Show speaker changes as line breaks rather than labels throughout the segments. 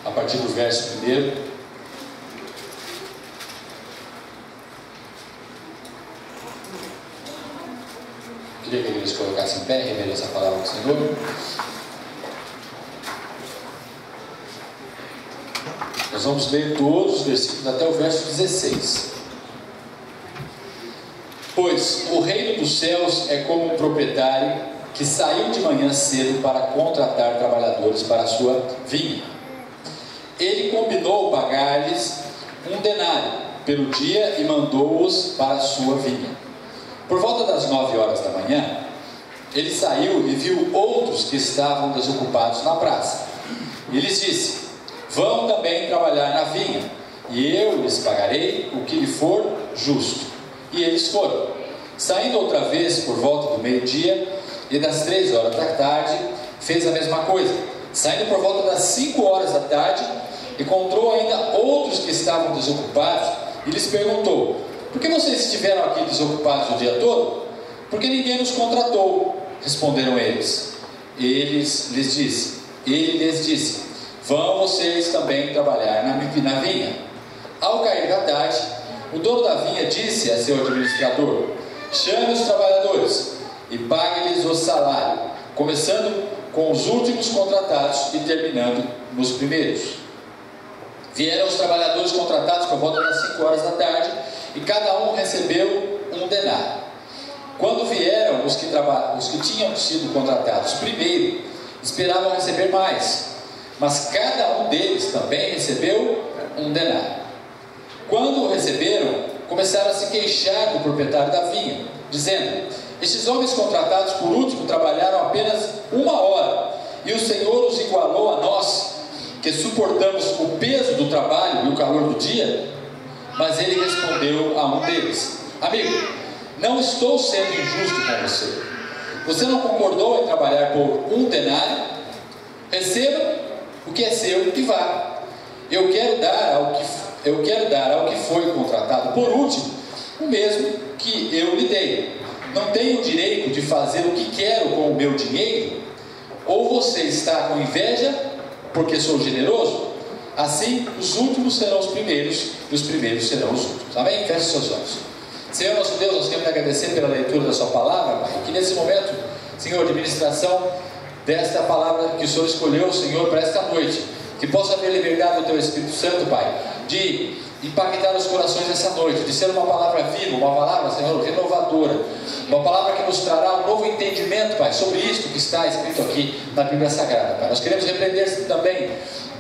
a partir do verso 1. Queria que a igreja colocasse em pé, revele essa palavra do Senhor. Nós vamos ler todos os versículos até o verso 16. Pois o reino dos céus é como um proprietário que saiu de manhã cedo para contratar trabalhadores para a sua vinha. Ele combinou pagar-lhes 1 denário pelo dia e mandou-os para a sua vinha. Por volta das 9 horas da manhã, ele saiu e viu outros que estavam desocupados na praça. E lhes disse: vão também trabalhar na vinha, e eu lhes pagarei o que lhe for justo. E eles foram. Saindo outra vez por volta do meio-dia e das 3 horas da tarde, fez a mesma coisa. Saindo por volta das 5 horas da tarde, encontrou ainda outros que estavam desocupados e lhes perguntou: por que vocês estiveram aqui desocupados o dia todo? Porque ninguém nos contratou, responderam eles. Ele lhes disse: vão vocês também trabalhar na vinha. Ao cair da tarde, o dono da vinha disse a seu administrador: chame os trabalhadores e pague-lhes o salário, começando com os últimos contratados e terminando nos primeiros. Vieram os trabalhadores contratados por volta das 5 horas da tarde, e cada um recebeu 1 denário. Quando vieram os que tinham sido contratados primeiro, esperavam receber mais, mas cada um deles também recebeu 1 denário. Quando o receberam, começaram a se queixar do proprietário da vinha, dizendo: estes homens contratados por último trabalharam apenas 1 hora, e o Senhor os igualou a nós, que suportamos o peso do trabalho e o calor do dia. Mas ele respondeu a um deles: amigo, não estou sendo injusto com você. Você não concordou em trabalhar por 1 denário? Receba o que é seu e vá. Eu quero dar ao que foi contratado por último o mesmo que eu lhe dei. Não tenho o direito de fazer o que quero com o meu dinheiro? Ou você está com inveja porque sou generoso? Assim, os últimos serão os primeiros e os primeiros serão os últimos. Amém? Feche seus olhos. Senhor nosso Deus, nós queremos agradecer pela leitura da sua palavra, Pai. Que nesse momento, Senhor, de ministração desta palavra que o Senhor escolheu, Senhor, para esta noite, que possa haver liberdade do Teu Espírito Santo, Pai, de impactar os corações nessa noite, de ser uma palavra viva, uma palavra, Senhor, renovadora, uma palavra que nos trará um novo entendimento, Pai, sobre isto que está escrito aqui na Bíblia Sagrada, Pai. Nós queremos repreender também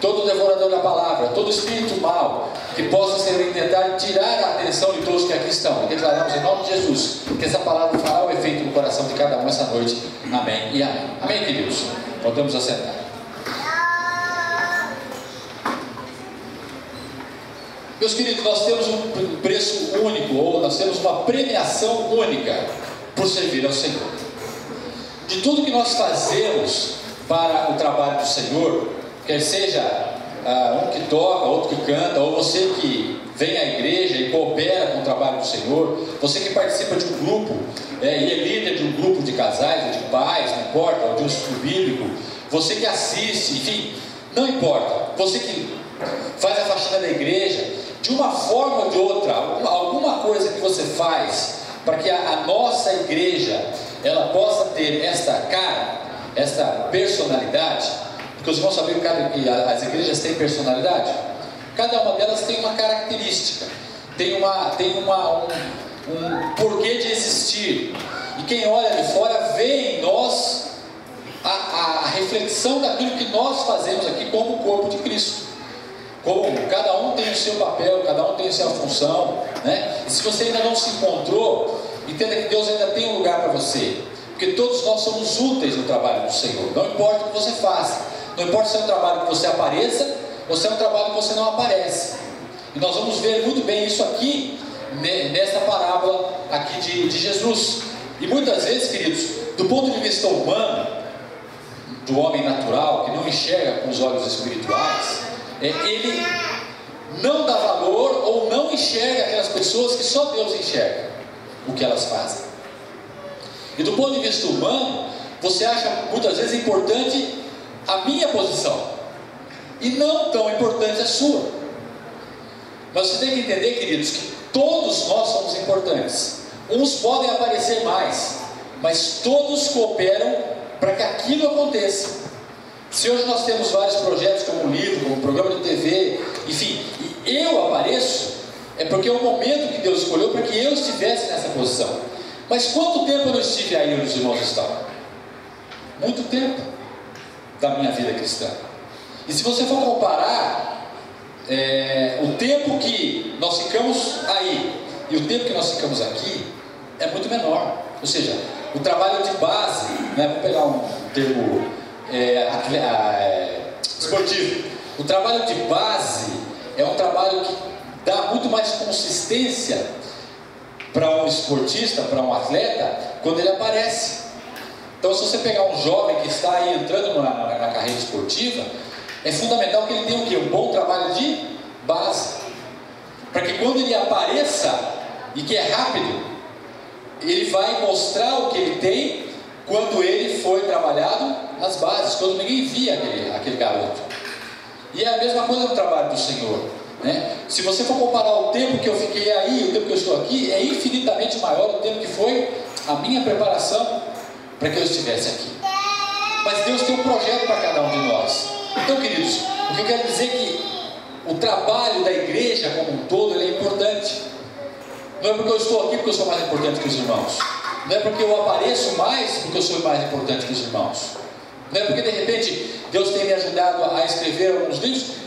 todo devorador da palavra, todo espírito mau que possa tentar tirar a atenção de todos que aqui estão, e declaramos em nome de Jesus que essa palavra fará o efeito no coração de cada um essa noite. Amém e amém. Amém, queridos? Voltamos a sentar. Meus queridos, nós temos um preço único, ou nós temos uma premiação única por servir ao Senhor. De tudo que nós fazemos para o trabalho do Senhor, quer seja um que toca, outro que canta, ou você que vem à igreja e coopera com o trabalho do Senhor, você que participa de um grupo e é líder de um grupo de casais, ou de pais, não importa, ou de um estudo bíblico, você que assiste, enfim, não importa, você que faz a faxina da igreja, de uma forma ou de outra, alguma coisa que você faz para que a nossa igreja ela possa ter esta cara, esta personalidade, porque os irmãos sabiam que as igrejas têm personalidade. Cada uma delas tem uma característica, tem um porquê de existir, e quem olha de fora vê em nós a reflexão daquilo que nós fazemos aqui como o corpo de Cristo. Como cada um tem o seu papel, cada um tem a sua função, né? E se você ainda não se encontrou, entenda que Deus ainda tem um lugar para você, porque todos nós somos úteis no trabalho do Senhor. Não importa o que você faça, não importa se é um trabalho que você apareça ou se é um trabalho que você não aparece. E nós vamos ver muito bem isso aqui nessa parábola aqui de Jesus. E muitas vezes, queridos, do ponto de vista humano, do homem natural que não enxerga com os olhos espirituais, ele não dá valor ou não enxerga aquelas pessoas que só Deus enxerga o que elas fazem. E do ponto de vista humano, você acha muitas vezes importante a minha posição, e não tão importante a sua. Mas você tem que entender, queridos, que todos nós somos importantes. Uns podem aparecer mais, mas todos cooperam para que aquilo aconteça. Se hoje nós temos vários projetos, como um livro, como um programa de TV, enfim, e eu apareço, é porque é o momento que Deus escolheu para que eu estivesse nessa posição. Mas quanto tempo eu não estive aí onde os irmãos estão? Muito tempo da minha vida cristã. E se você for comparar o tempo que nós ficamos aí e o tempo que nós ficamos aqui, é muito menor. Ou seja, o trabalho de base, né, vou pegar um termo esportivo, o trabalho de base é um trabalho que dá muito mais consistência para um esportista, para um atleta, quando ele aparece. Então, se você pegar um jovem que está aí entrando na carreira esportiva, é fundamental que ele tenha o quê? Um bom trabalho de base, para que quando ele apareça, e que é rápido, ele vai mostrar o que ele tem quando ele foi trabalhado nas bases, quando ninguém via aquele garoto. E é a mesma coisa no trabalho do Senhor, né? Se você for comparar o tempo que eu fiquei aí e o tempo que eu estou aqui, é infinitamente maior o tempo que foi a minha preparação para que eu estivesse aqui. Mas Deus tem um projeto para cada um de nós. Então, queridos, o que eu quero dizer é que o trabalho da igreja como um todo, ele é importante. Não é porque eu estou aqui porque eu sou mais importante que os irmãos. Não é porque eu apareço mais porque eu sou mais importante que os irmãos. Não é porque de repente Deus tem me ajudado a escrever alguns livros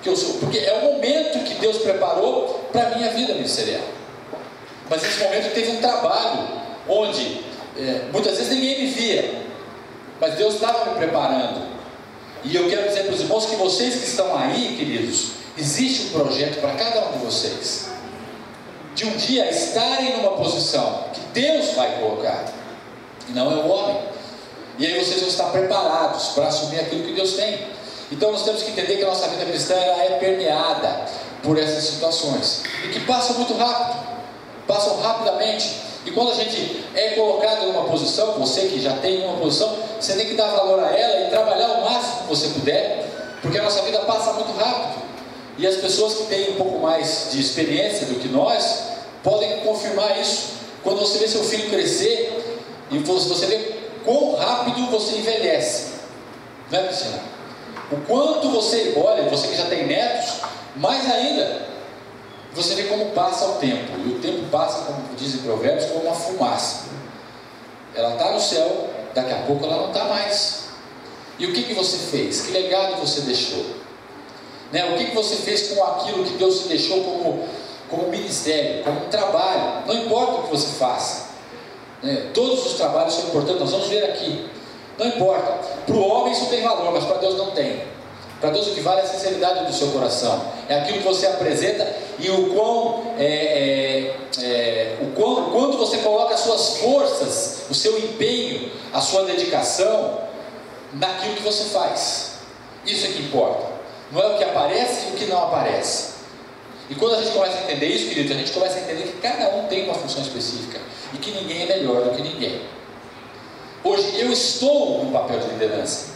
que eu sou, porque é o momento que Deus preparou para a minha vida ministerial. Mas nesse momento teve um trabalho onde muitas vezes ninguém me via, mas Deus estava me preparando. E eu quero dizer para os irmãos que vocês que estão aí, queridos, existe um projeto para cada um de vocês, de um dia estarem numa posição que Deus vai colocar, e não é o homem. E aí vocês vão estar preparados para assumir aquilo que Deus tem. Então nós temos que entender que a nossa vida cristã ela é permeada por essas situações, e que passam muito rápido, passam rapidamente. E quando a gente é colocado em uma posição, você que já tem uma posição, você tem que dar valor a ela e trabalhar o máximo que você puder, porque a nossa vida passa muito rápido. E as pessoas que têm um pouco mais de experiência do que nós podem confirmar isso. Quando você vê seu filho crescer e você vê quão rápido você envelhece, não é, Cristina? O quanto você, olha, você que já tem netos, mais ainda, você vê como passa o tempo. E o tempo passa, como dizem Provérbios, como uma fumaça. Ela está no céu, daqui a pouco ela não está mais. E o que você fez? Que legado você deixou? Né? O que você fez com aquilo que Deus te deixou como ministério, como um trabalho? Não importa o que você faça, né? Todos os trabalhos são importantes, nós vamos ver aqui. Não importa, para o homem isso tem valor, mas para Deus não tem. Para Deus o que vale é a sinceridade do seu coração, é aquilo que você apresenta e o quanto você coloca as suas forças, o seu empenho, a sua dedicação naquilo que você faz. Isso é que importa, não é o que aparece e o que não aparece. E quando a gente começa a entender isso, querido, a gente começa a entender que cada um tem uma função específica e que ninguém é melhor do que ninguém. Hoje eu estou no papel de liderança,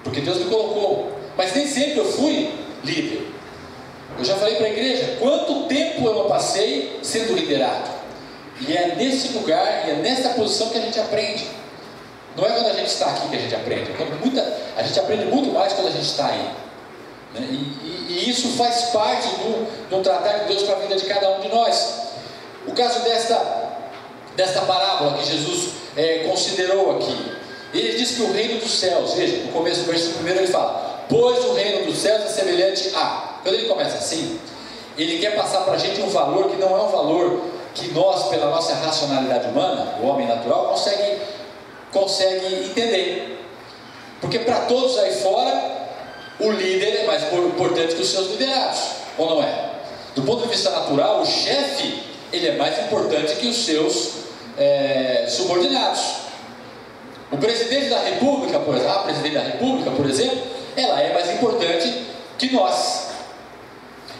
porque Deus me colocou, mas nem sempre eu fui líder. Eu já falei para a igreja quanto tempo eu não passei sendo liderado, e é nesse lugar, e é nessa posição que a gente aprende. Não é quando a gente está aqui que a gente aprende, a gente aprende muito mais quando a gente está aí, né? E isso faz parte do tratar de Deus para a vida de cada um de nós. O caso desta parábola que Jesus considerou aqui, ele diz que o reino dos céus, veja, no começo do versículo 1 ele fala: pois o reino dos céus é semelhante a... Quando ele começa assim, ele quer passar para a gente um valor que não é um valor que nós, pela nossa racionalidade humana, o homem natural, consegue entender. Porque para todos aí fora, o líder é mais importante que os seus liderados, ou não é? Do ponto de vista natural, o chefe, ele é mais importante que os seus subordinados. O presidente da República, por exemplo, a presidente da República, por exemplo, ela é mais importante que nós.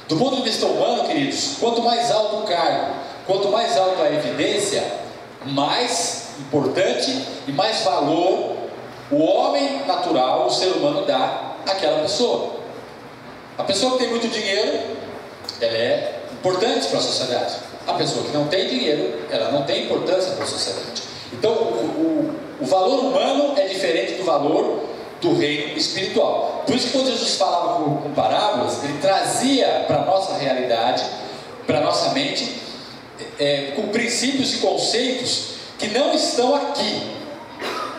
Do ponto de vista humano, queridos, quanto mais alto o cargo, quanto mais alta a evidência, mais importante e mais valor o homem natural, o ser humano dá aquela pessoa. A pessoa que tem muito dinheiro, ela é importante para a sociedade. A pessoa que não tem dinheiro, ela não tem importância para a sociedade. Então, o valor humano é diferente do valor do reino espiritual. Por isso que quando Jesus falava com parábolas, ele trazia para a nossa realidade, para a nossa mente, com princípios e conceitos que não estão aqui,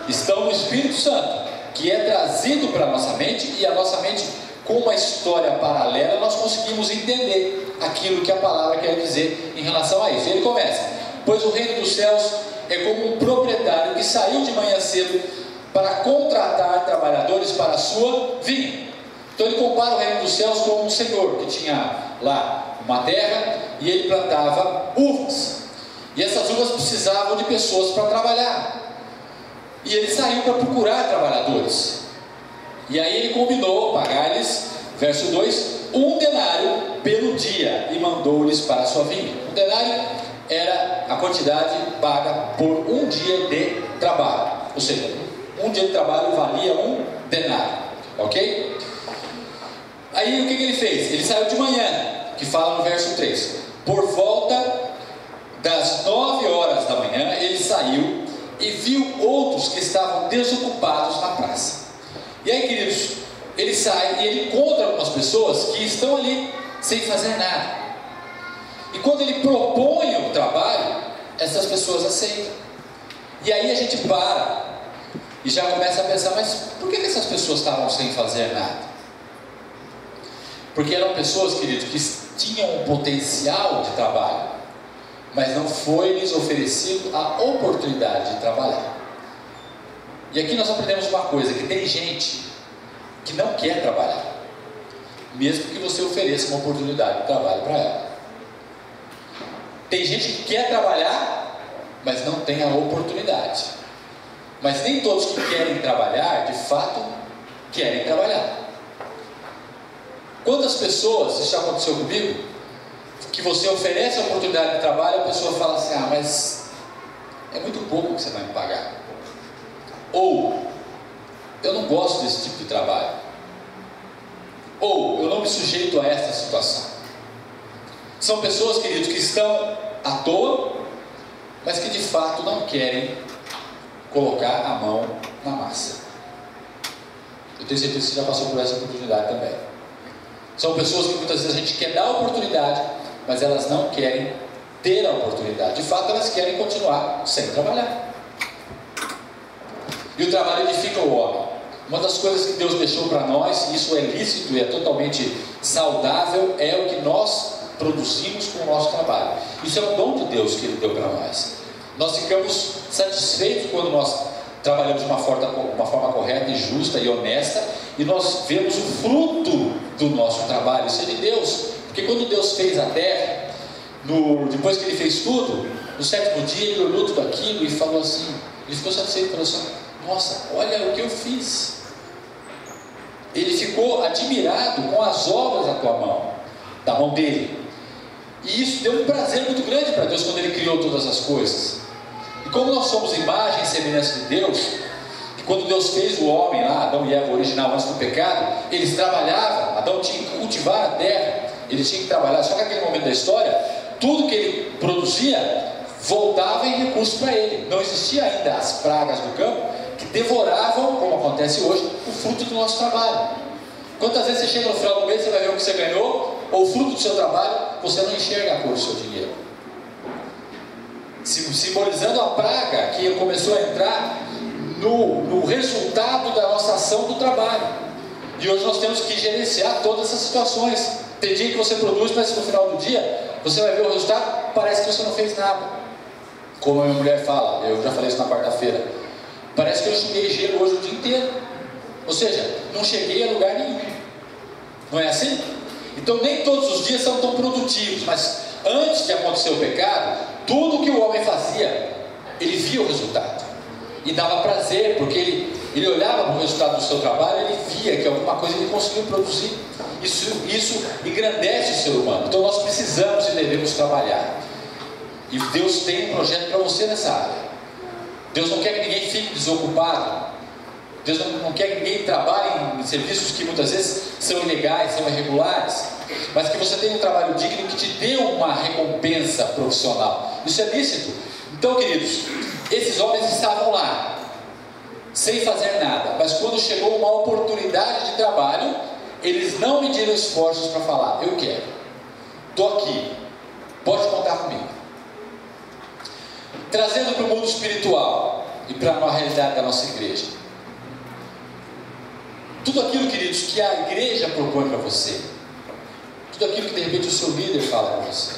estão no Espírito Santo, que é trazido para a nossa mente, e a nossa mente, com uma história paralela, nós conseguimos entender aquilo que a palavra quer dizer em relação a isso. Ele começa: pois o reino dos céus é como um proprietário que saiu de manhã cedo para contratar trabalhadores para a sua vinha. Então ele compara o reino dos céus com um senhor que tinha lá uma terra e ele plantava uvas, e essas uvas precisavam de pessoas para trabalhar, e ele saiu para procurar trabalhadores. E aí ele combinou pagar-lhes, verso 2, 1 denário pelo dia, e mandou-lhes para a sua vinha. 1 denário era a quantidade paga por um dia de trabalho, ou seja, um dia de trabalho valia 1 denário, ok? Aí o que ele fez? Ele saiu de manhã, que fala no verso 3, por volta das 9 horas da manhã, ele saiu e viu outros que estavam desocupados na praça. E aí, queridos, ele sai e ele encontra algumas pessoas que estão ali sem fazer nada. E quando ele propõe o trabalho, essas pessoas aceitam. E aí a gente para e já começa a pensar: mas por que essas pessoas estavam sem fazer nada? Porque eram pessoas, queridos, que tinham um potencial de trabalho, mas não foi lhes oferecido a oportunidade de trabalhar. E aqui nós aprendemos uma coisa: que tem gente que não quer trabalhar, mesmo que você ofereça uma oportunidade de trabalho para ela. Tem gente que quer trabalhar, mas não tem a oportunidade. Mas nem todos que querem trabalhar, de fato, querem trabalhar. Quantas pessoas, isso já aconteceu comigo, que você oferece a oportunidade de trabalho, a pessoa fala assim: ah, mas é muito pouco que você vai me pagar. Ou, eu não gosto desse tipo de trabalho. Ou, eu não me sujeito a essa situação. São pessoas, queridos, que estão à toa, mas que de fato não querem colocar a mão na massa. Eu tenho certeza que você já passou por essa oportunidade também. São pessoas que muitas vezes a gente quer dar a oportunidade, mas elas não querem ter a oportunidade. De fato, elas querem continuar sem trabalhar. E o trabalho edifica o homem. Uma das coisas que Deus deixou para nós, e isso é lícito e é totalmente saudável, é o que nós produzimos com o nosso trabalho. Isso é um dom de Deus que Ele deu para nós. Nós ficamos satisfeitos quando nós trabalhamos de uma forma correta e justa e honesta, e nós vemos o fruto do nosso trabalho. Isso é de Deus. Porque quando Deus fez a terra, depois que Ele fez tudo, no 7º dia Ele olhou tudo aquilo e falou assim, Ele ficou satisfeito e falou assim: nossa, olha o que eu fiz. Ele ficou admirado com as obras da tua mão, da mão dele. E isso deu um prazer muito grande para Deus quando Ele criou todas as coisas. E como nós somos imagem e semelhança de Deus, e quando Deus fez o homem lá, Adão e Eva original antes do pecado, eles trabalhavam. Adão tinha que cultivar a terra, ele tinha que trabalhar. Só que naquele momento da história, tudo que ele produzia voltava em recurso para ele. Não existia ainda as pragas do campo que devoravam, como acontece hoje, o fruto do nosso trabalho. Quantas vezes você chega no final do mês, você vai ver o que você ganhou, ou o fruto do seu trabalho, você não enxerga a cor do seu dinheiro. Simbolizando a praga que começou a entrar no resultado da nossa ação do trabalho. E hoje nós temos que gerenciar todas essas situações. Tem dia que você produz, mas no final do dia você vai ver o resultado, parece que você não fez nada. Como a minha mulher fala, eu já falei isso na quarta-feira, parece que eu enxuguei gelo hoje o dia inteiro. Ou seja, não cheguei a lugar nenhum. Não é assim? Então nem todos os dias são tão produtivos, mas antes de acontecer o pecado, tudo que o homem fazia, ele via o resultado e dava prazer, porque ele olhava para o resultado do seu trabalho, ele via que alguma coisa ele conseguiu produzir. Isso engrandece o ser humano. Então nós precisamos e devemos trabalhar, e Deus tem um projeto para você nessa área. Deus não quer que ninguém fique desocupado. Deus não quer que ninguém trabalhe em serviços que muitas vezes são ilegais, são irregulares, mas que você tenha um trabalho digno que te dê uma recompensa profissional. Isso é lícito. Então, queridos, esses homens estavam lá, sem fazer nada, mas quando chegou uma oportunidade de trabalho, eles não mediram esforços para falar: eu quero, estou aqui, pode contar comigo. Trazendo para o mundo espiritual e para a realidade da nossa igreja, tudo aquilo, queridos, que a igreja propõe para você, tudo aquilo que de repente o seu líder fala para você,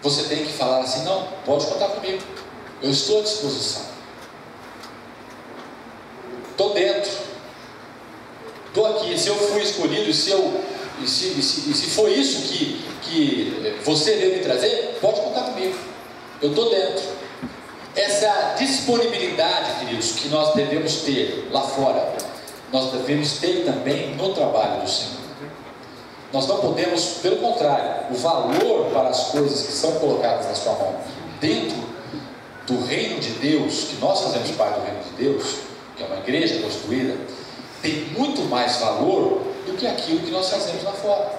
você tem que falar assim: não, pode contar comigo, eu estou à disposição, estou dentro, estou aqui. Se eu fui escolhido, se foi isso que você veio me trazer, pode contar comigo, eu estou dentro. Essa disponibilidade, queridos, que nós devemos ter lá fora, nós devemos ter também no trabalho do Senhor. Nós não podemos, pelo contrário, o valor para as coisas que são colocadas na sua mão dentro do reino de Deus, que nós fazemos parte do reino de Deus, que é uma igreja construída, tem muito mais valor do que aquilo que nós fazemos lá fora.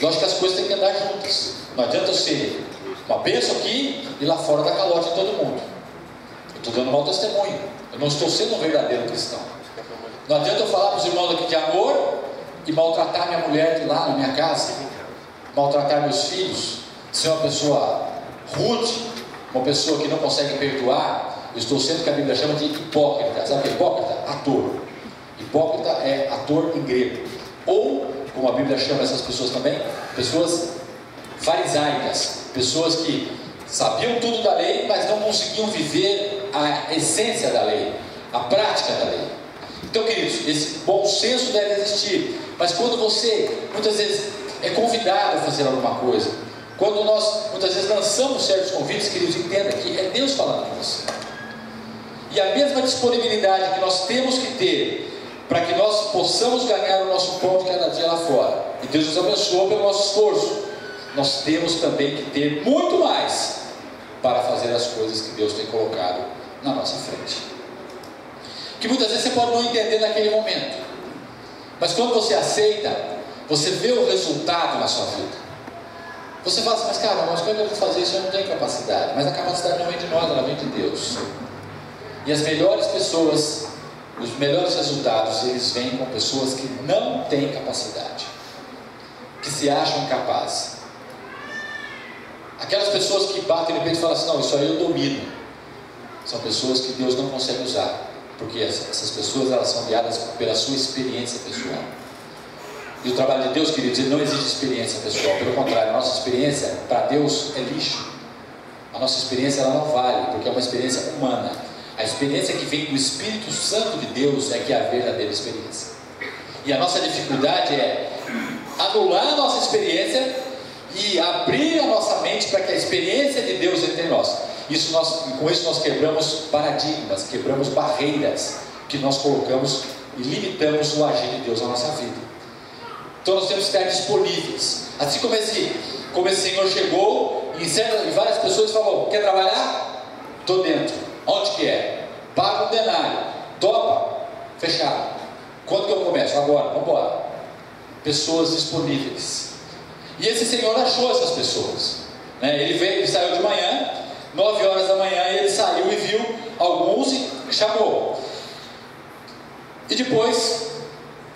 Lógico que as coisas têm que andar juntas. Não adianta eu ser uma bênção aqui e lá fora dar calote em todo mundo. Eu estou dando mau testemunho, eu não estou sendo um verdadeiro cristão. Não adianta eu falar para os irmãos aqui de amor e maltratar minha mulher de lá na minha casa, maltratar meus filhos, ser uma pessoa rude, uma pessoa que não consegue perdoar. Eu estou sendo o que a Bíblia chama de hipócrita. Sabe o que é hipócrita? Ator. Hipócrita é ator em grego. Ou, como a Bíblia chama essas pessoas também, pessoas farisaicas, pessoas que sabiam tudo da lei, mas não conseguiam viver a essência da lei, a prática da lei. Então, queridos, esse bom senso deve existir. Mas quando você, muitas vezes, é convidado a fazer alguma coisa, quando nós, muitas vezes, lançamos certos convites, queridos, entenda que é Deus falando com você. E a mesma disponibilidade que nós temos que ter para que nós possamos ganhar o nosso pão de cada dia lá fora, e Deus nos abençoou pelo nosso esforço, nós temos também que ter muito mais para fazer as coisas que Deus tem colocado na nossa frente, que muitas vezes você pode não entender naquele momento, mas quando você aceita, você vê o resultado na sua vida. Você fala assim: mas cara, mas como é que eu vou fazer isso? Eu não tenho capacidade. Mas a capacidade não vem de nós, ela vem de Deus. E as melhores pessoas, os melhores resultados, eles vêm com pessoas que não têm capacidade, que se acham incapazes. Aquelas pessoas que batem no peito e falam assim: não, isso aí eu domino, são pessoas que Deus não consegue usar, porque essas pessoas, elas são guiadas pela sua experiência pessoal. E o trabalho de Deus, queridos, ele não exige experiência pessoal. Pelo contrário, a nossa experiência para Deus é lixo. A nossa experiência, ela não vale, porque é uma experiência humana. A experiência que vem do Espírito Santo de Deus é que é a verdadeira experiência. E a nossa dificuldade é anular a nossa experiência e abrir a nossa mente para que a experiência de Deus entre em nós. Com isso nós quebramos paradigmas, quebramos barreiras que nós colocamos e limitamos o agir de Deus na nossa vida. Então nós temos que estar disponíveis. Assim como esse Senhor chegou e várias pessoas falou: quer trabalhar? Estou dentro. Onde que é? Paga um denário. Topa? Fechado. Quando que eu começo? Agora, vamos embora. Pessoas disponíveis. E esse Senhor achou essas pessoas, né? Ele saiu de manhã, 9 horas da manhã, e ele saiu e viu alguns e chamou. E depois,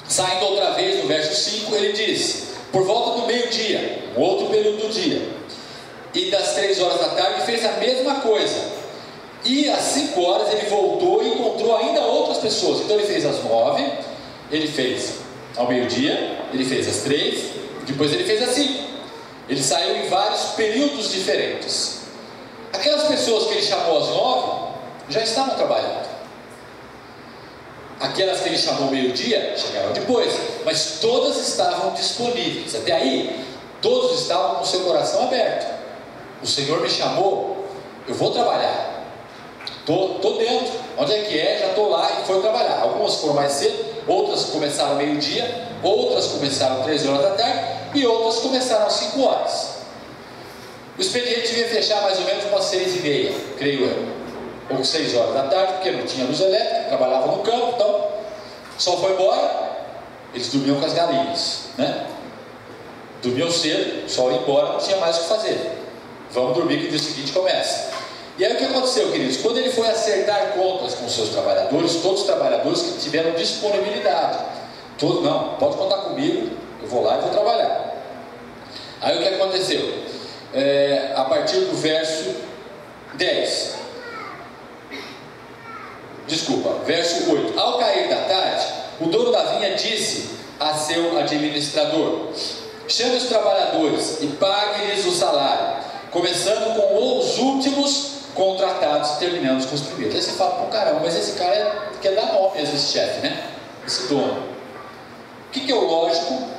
saindo outra vez, no verso 5, ele diz: por volta do meio-dia, um outro período do dia, e das 3 horas da tarde, fez a mesma coisa. E às 5 horas ele voltou e encontrou ainda outras pessoas. Então ele fez às 9, ele fez ao meio-dia, ele fez às 3, depois ele fez às 5. Ele saiu em vários períodos diferentes. Aquelas pessoas que ele chamou às 9 já estavam trabalhando. Aquelas que ele chamou ao meio-dia chegaram depois, mas todas estavam disponíveis. Até aí, todos estavam com o seu coração aberto. O Senhor me chamou, eu vou trabalhar. Estou dentro. Onde é que é? Já estou lá e foi trabalhar. Algumas foram mais cedo, outras começaram ao meio-dia, outras começaram às 3 horas da tarde e outras começaram às 5 horas. O expediente devia fechar mais ou menos umas 6h30, creio eu. ou 6 horas da tarde, porque não tinha luz elétrica, trabalhava no campo, então o sol foi embora, eles dormiam com as galinhas, né? Dormiam cedo, o sol ia embora, não tinha mais o que fazer. Vamos dormir que o dia seguinte começa. E aí o que aconteceu, queridos? Quando ele foi acertar contas com os seus trabalhadores, todos os trabalhadores que tiveram disponibilidade, todos, não, pode contar comigo, eu vou lá e vou trabalhar. Aí o que aconteceu? A partir do verso 10, verso 8: ao cair da tarde, o dono da vinha disse a seu administrador: chame os trabalhadores e pague-lhes o salário, começando com os últimos contratados, terminando com os primeiros. Aí você fala: pô, caramba, mas esse cara quer dar nome, esse chefe, né? Esse dono. O que é o lógico?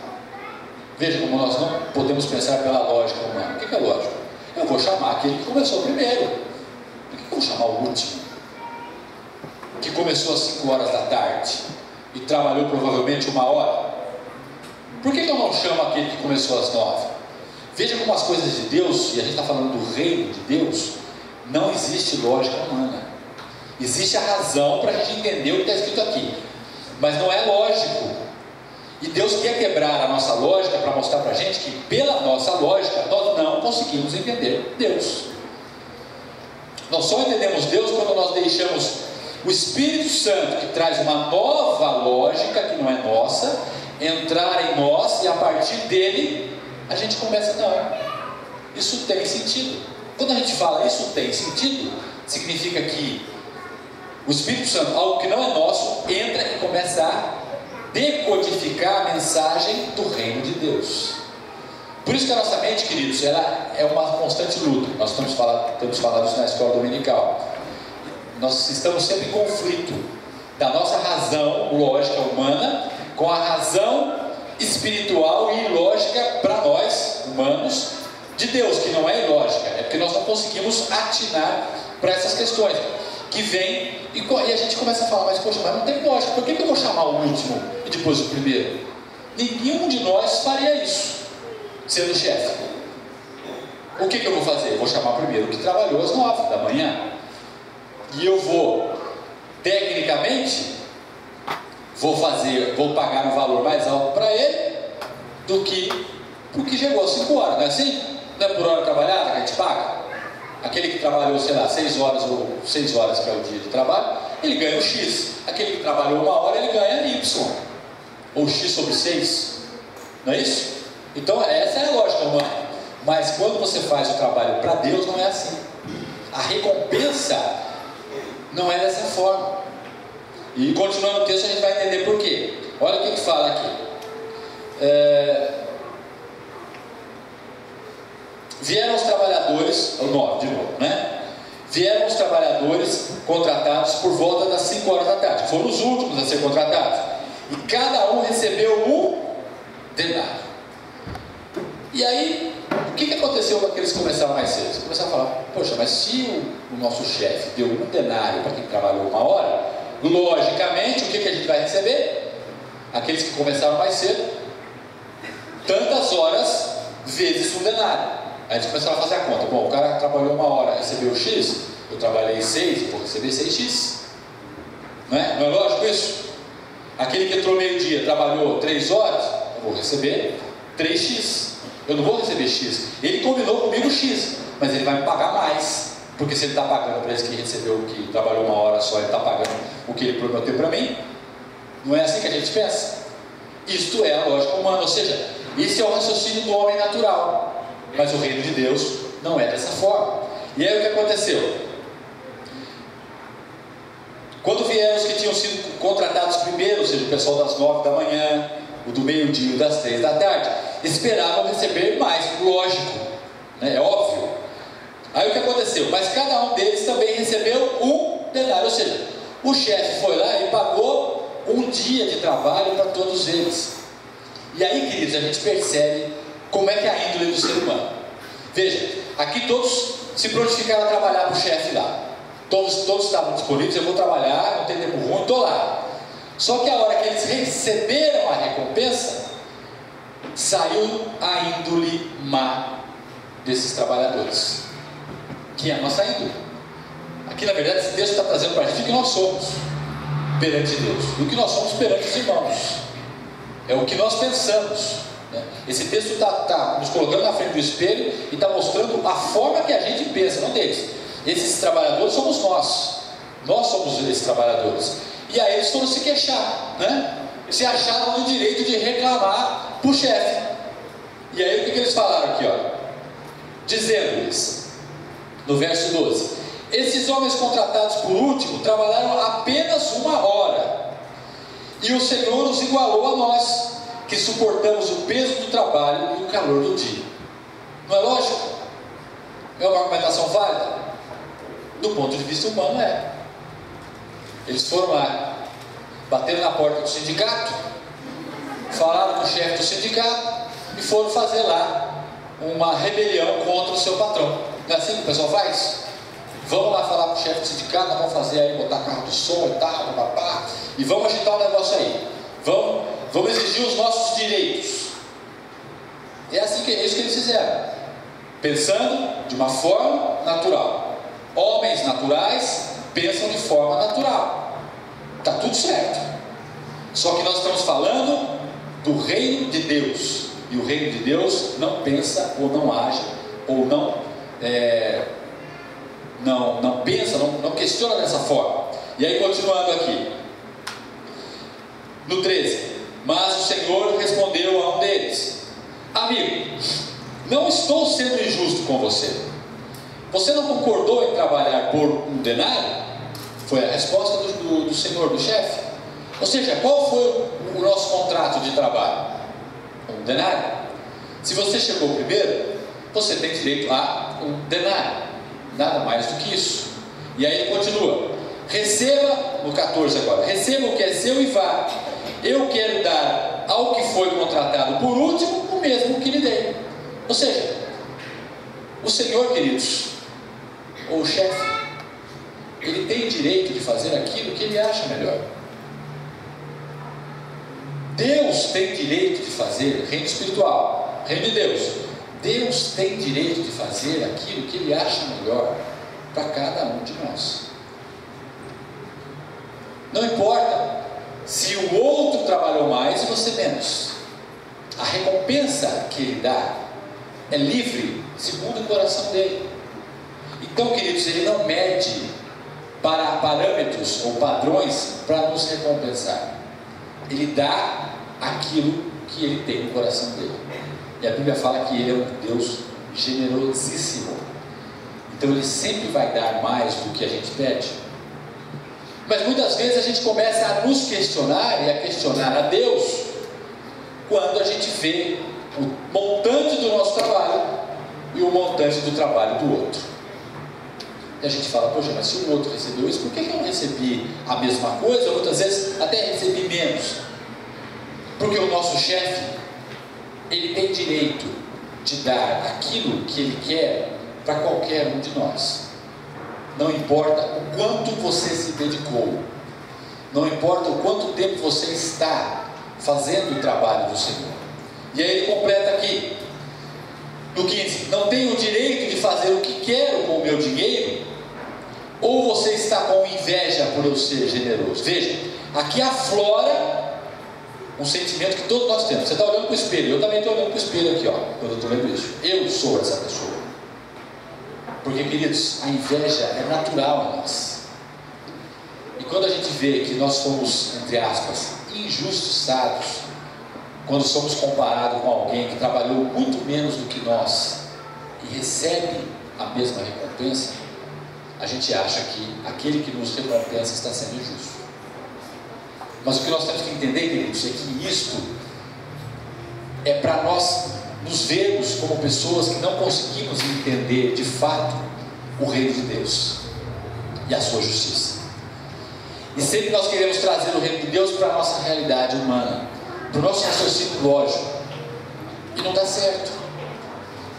Veja como nós não podemos pensar pela lógica humana. O que é lógico? Eu vou chamar aquele que começou primeiro. Por que eu vou chamar o último? Que começou às 5 horas da tarde e trabalhou provavelmente 1 hora. Por que eu não chamo aquele que começou às 9? Veja como as coisas de Deus, e a gente está falando do reino de Deus, não existe lógica humana. Existe a razão para a gente entender o que está escrito aqui, mas não é lógico. E Deus quer quebrar a nossa lógica para mostrar para a gente que pela nossa lógica nós não conseguimos entender Deus. Nós só entendemos Deus quando nós deixamos o Espírito Santo, que traz uma nova lógica que não é nossa, entrar em nós, e a partir dele a gente começa: não, isso tem sentido. Quando a gente fala isso tem sentido, significa que o Espírito Santo, algo que não é nosso, entra e começa a decodificar a mensagem do reino de Deus. Por isso que a nossa mente, queridos, ela é uma constante luta. Nós temos falado isso na escola dominical. Nós estamos sempre em conflito da nossa razão lógica humana com a razão espiritual e ilógica para nós, humanos, de Deus, que não é ilógica. É porque nós não conseguimos atinar para essas questões que vêm, e a gente começa a falar: mas poxa, mas não tem lógica, por que eu vou chamar o último e depois o primeiro? Nenhum de nós faria isso, sendo chefe. O que eu vou fazer? Eu vou chamar primeiro o que trabalhou às 9 da manhã, e eu vou, tecnicamente, vou pagar um valor mais alto para ele do que o que chegou às 5 horas, não é assim? Não é por hora trabalhada que a gente paga? Aquele que trabalhou, sei lá, 6 horas ou 6 horas, que é o dia de trabalho, ele ganha o X. Aquele que trabalhou 1 hora, ele ganha Y, ou X sobre 6, não é isso? Então essa é a lógica humana. Mas quando você faz o trabalho para Deus, não é assim. A recompensa não é dessa forma. E continuando o texto, a gente vai entender por quê. Olha o que fala aqui. Vieram os trabalhadores, o 9 de novo, né? Vieram os trabalhadores contratados por volta das 5 horas da tarde. Foram os últimos a ser contratados. E cada um recebeu um denário. E aí, o que aconteceu com aqueles que começaram mais cedo? Eles começaram a falar: poxa, mas se o nosso chefe deu um denário para quem trabalhou 1 hora, logicamente, o que a gente vai receber? Aqueles que começaram mais cedo, tantas horas vezes um denário. Aí a gente começava a fazer a conta: bom, o cara trabalhou 1 hora, recebeu X, eu trabalhei 6, vou receber 6x. Não é lógico isso? Aquele que entrou meio-dia, trabalhou 3 horas, eu vou receber 3x. Eu não vou receber X. Ele combinou comigo X, mas ele vai me pagar mais, porque se ele está pagando para esse que recebeu, que trabalhou 1 hora só, ele está pagando o que ele prometeu para mim. Não é assim que a gente pensa? Isto é a lógica humana, ou seja, esse é o raciocínio do homem natural. Mas o reino de Deus não é dessa forma. E aí o que aconteceu? Quando vieram os que tinham sido contratados primeiro, ou seja, o pessoal das 9 da manhã, o do meio-dia e das 3 da tarde, esperavam receber mais, lógico, né? É óbvio. Aí o que aconteceu? Mas cada um deles também recebeu um denário, ou seja, o chefe foi lá e pagou um dia de trabalho para todos eles. E aí, queridos, a gente percebe como é que é a índole do ser humano. Veja, aqui todos se prontificaram a trabalhar para o chefe lá. Todos estavam disponíveis: eu vou trabalhar, não tem tempo ruim, estou lá. Só que a hora que eles receberam a recompensa, saiu a índole má desses trabalhadores, que é a nossa índole. Aqui na verdade esse texto está trazendo para a gente o que nós somos perante Deus, e o que nós somos perante os irmãos, é o que nós pensamos, né? Esse texto está nos colocando na frente do espelho e está mostrando a forma que a gente pensa, não deles. Esses trabalhadores somos nós somos esses trabalhadores, e aí eles foram se queixar, né? Se acharam no direito de reclamar para o chefe, e aí o que eles falaram aqui, ó? Dizendo-lhes, no verso 12: esses homens contratados por último trabalharam apenas 1 hora, e o Senhor os igualou a nós, que suportamos o peso do trabalho e o calor do dia. Não é lógico? É uma argumentação válida? Do ponto de vista humano é. Eles foram lá, bateram na porta do sindicato, falaram com o chefe do sindicato e foram fazer lá uma rebelião contra o seu patrão. Não é assim que o pessoal faz? Vamos lá falar com o chefe do sindicato, vamos fazer aí, botar carro de som e tal, papá, e vamos agitar o negócio aí. Vamos exigir os nossos direitos. É assim que isso que eles fizeram, pensando de uma forma natural. Homens naturais pensam de forma natural. Está tudo certo. Só que nós estamos falando do reino de Deus. E o reino de Deus não pensa ou não age, ou não pensa, não questiona dessa forma. E aí continuando aqui, no 13: mas o Senhor respondeu a um deles: amigo, não estou sendo injusto com você. Você não concordou em trabalhar por 1 denário? Foi a resposta do senhor, do chefe. Ou seja, qual foi o nosso contrato de trabalho? 1 denário. Se você chegou primeiro, você tem direito a 1 denário, nada mais do que isso. E aí ele continua: receba, no 14 agora, receba o que é seu e vá. Eu quero dar ao que foi contratado por último o mesmo que lhe dei. Ou seja, o Senhor, queridos, ou o chefe, ele tem direito de fazer aquilo que ele acha melhor. Deus tem direito de fazer, reino espiritual, reino de Deus, Deus tem direito de fazer aquilo que ele acha melhor para cada um de nós. Não importa se o outro trabalhou mais e você menos, a recompensa que ele dá é livre, segundo o coração dele. Então, queridos, ele não mede para parâmetros ou padrões para nos recompensar. Ele dá aquilo que ele tem no coração dele. E a Bíblia fala que ele é um Deus generosíssimo. Então ele sempre vai dar mais do que a gente pede. Mas muitas vezes a gente começa a nos questionar e a questionar a Deus quando a gente vê o montante do nosso trabalho e o montante do trabalho do outro. E a gente fala: poxa, mas se o outro recebeu isso, por que eu não recebi a mesma coisa? Outras vezes até recebi menos. Porque o nosso chefe, ele tem direito de dar aquilo que ele quer para qualquer um de nós. Não importa o quanto você se dedicou, não importa o quanto tempo você está fazendo o trabalho do Senhor. E aí ele completa aqui, no 15: não tenho o direito de fazer o que quero com o meu dinheiro? Ou você está com inveja por eu ser generoso? Veja, aqui aflora um sentimento que todos nós temos. Você está olhando para o espelho, eu também estou olhando para o espelho aqui, ó, quando eu estou lendo isso. Eu sou essa pessoa. Porque, queridos, a inveja é natural em nós. E quando a gente vê que nós somos, entre aspas, injustiçados, quando somos comparados com alguém que trabalhou muito menos do que nós e recebe a mesma recompensa, a gente acha que aquele que nos recompensa está sendo injusto. Mas o que nós temos que entender, queridos, é que isto é para nós nos vermos como pessoas que não conseguimos entender de fato o reino de Deus e a sua justiça. E sempre nós queremos trazer o reino de Deus para a nossa realidade humana, para o nosso raciocínio lógico, e não dá certo.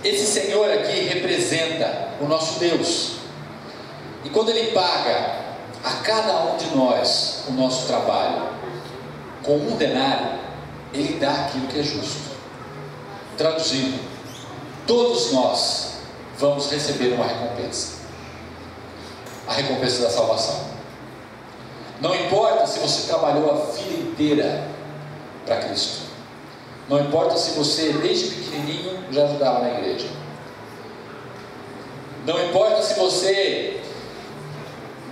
Esse Senhor aqui representa o nosso Deus, e quando Ele paga a cada um de nós o nosso trabalho com 1 denário, Ele dá aquilo que é justo. Traduzindo, todos nós vamos receber uma recompensa. a recompensa da salvação. Não importa se você trabalhou a vida inteira para Cristo. Não importa se você desde pequenininho já ajudava na igreja. Não importa se você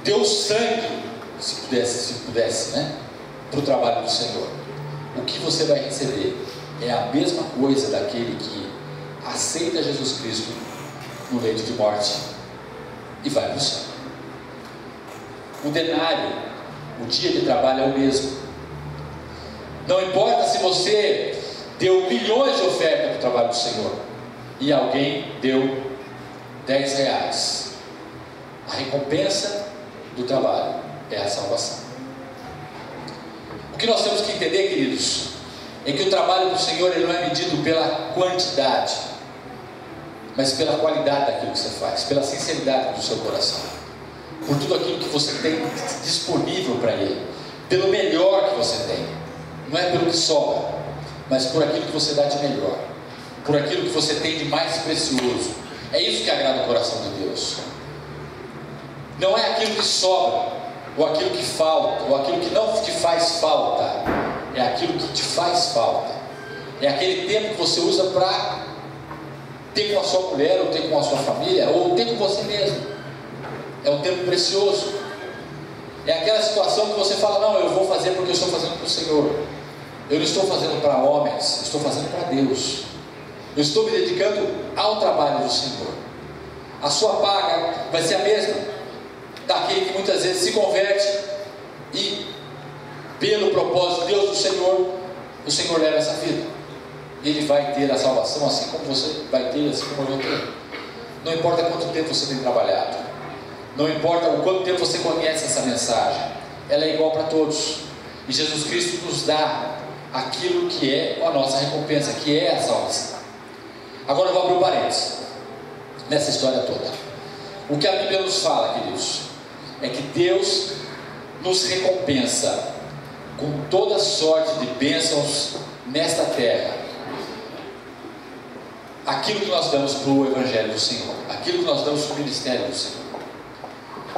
deu sangue, se pudesse, né, para o trabalho do Senhor. O que você vai receber é a mesma coisa daquele que aceita Jesus Cristo no leito de morte e vai para o céu. O denário, o dia de trabalho é o mesmo. Não importa se você deu milhões de ofertas para o trabalho do Senhor e alguém deu 10 reais. A recompensa do trabalho é a salvação. O que nós temos que entender, queridos, é que o trabalho do Senhor ele não é medido pela quantidade, mas pela qualidade daquilo que você faz, pela sinceridade do seu coração, por tudo aquilo que você tem disponível para Ele, pelo melhor que você tem. Não é pelo que sobra, mas por aquilo que você dá de melhor, por aquilo que você tem de mais precioso. É isso que agrada o coração de Deus. Não é aquilo que sobra, ou aquilo que falta, ou aquilo que não te faz falta. É aquilo que te faz falta. É aquele tempo que você usa para ter com a sua mulher, ou ter com a sua família, ou ter com você mesmo. É um tempo precioso. É aquela situação que você fala: não, eu vou fazer porque eu estou fazendo para o Senhor. Eu não estou fazendo para homens, eu estou fazendo para Deus. Eu estou me dedicando ao trabalho do Senhor. A sua paga vai ser a mesma daquele que muitas vezes se converte e, pelo propósito de Deus do Senhor, o Senhor leva essa vida. Ele vai ter a salvação assim como você vai ter, assim como eu vou ter. Não importa quanto tempo você tem trabalhado, não importa o quanto tempo você conhece essa mensagem, ela é igual para todos. E Jesus Cristo nos dá aquilo que é a nossa recompensa, que é a salvação. Agora eu vou abrir um parênteses nessa história toda. O que a Bíblia nos fala, queridos, é que Deus nos recompensa com toda sorte de bênçãos nesta terra, aquilo que nós damos para o Evangelho do Senhor, aquilo que nós damos para o ministério do Senhor.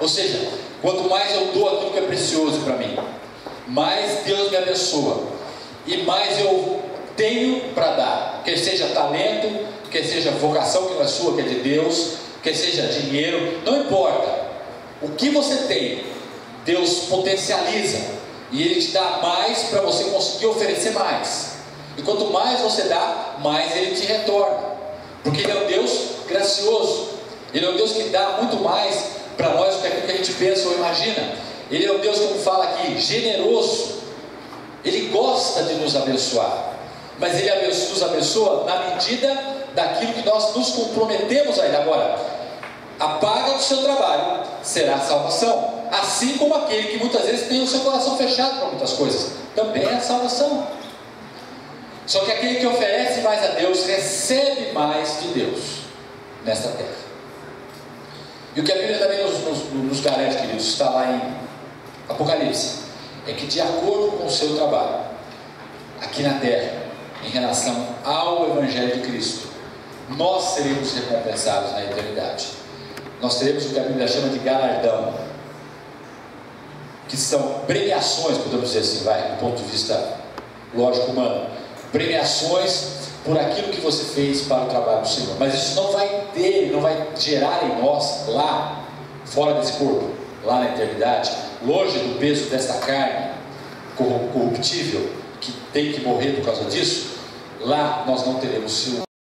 Ou seja, quanto mais eu dou aquilo que é precioso para mim, mais Deus me abençoa e mais eu tenho para dar, quer seja talento, quer seja vocação que não é sua, que é de Deus, quer seja dinheiro, não importa. O que você tem, Deus potencializa e Ele te dá mais para você conseguir oferecer mais. E quanto mais você dá, mais Ele te retorna, porque Ele é um Deus gracioso. Ele é um Deus que dá muito mais para nós do que aquilo que a gente pensa ou imagina. Ele é um Deus, como fala aqui, generoso. Ele gosta de nos abençoar, mas Ele nos abençoa na medida daquilo que nós nos comprometemos a Ele. Agora, a paga do seu trabalho será a salvação, assim como aquele que muitas vezes tem o seu coração fechado para muitas coisas, também é a salvação. Só que aquele que oferece mais a Deus recebe mais de Deus nesta terra. E o que a Bíblia também nos garante, queridos, está lá em Apocalipse, é que de acordo com o seu trabalho aqui na terra, em relação ao Evangelho de Cristo, nós seremos recompensados na eternidade. Nós teremos o que a Bíblia chama de galardão, que são premiações, podemos dizer assim, do ponto de vista lógico humano, premiações por aquilo que você fez para o trabalho do Senhor. Mas isso não vai gerar em nós, lá fora desse corpo, lá na eternidade, longe do peso desta carne corruptível, que tem que morrer por causa disso. Lá nós não teremos ciúme.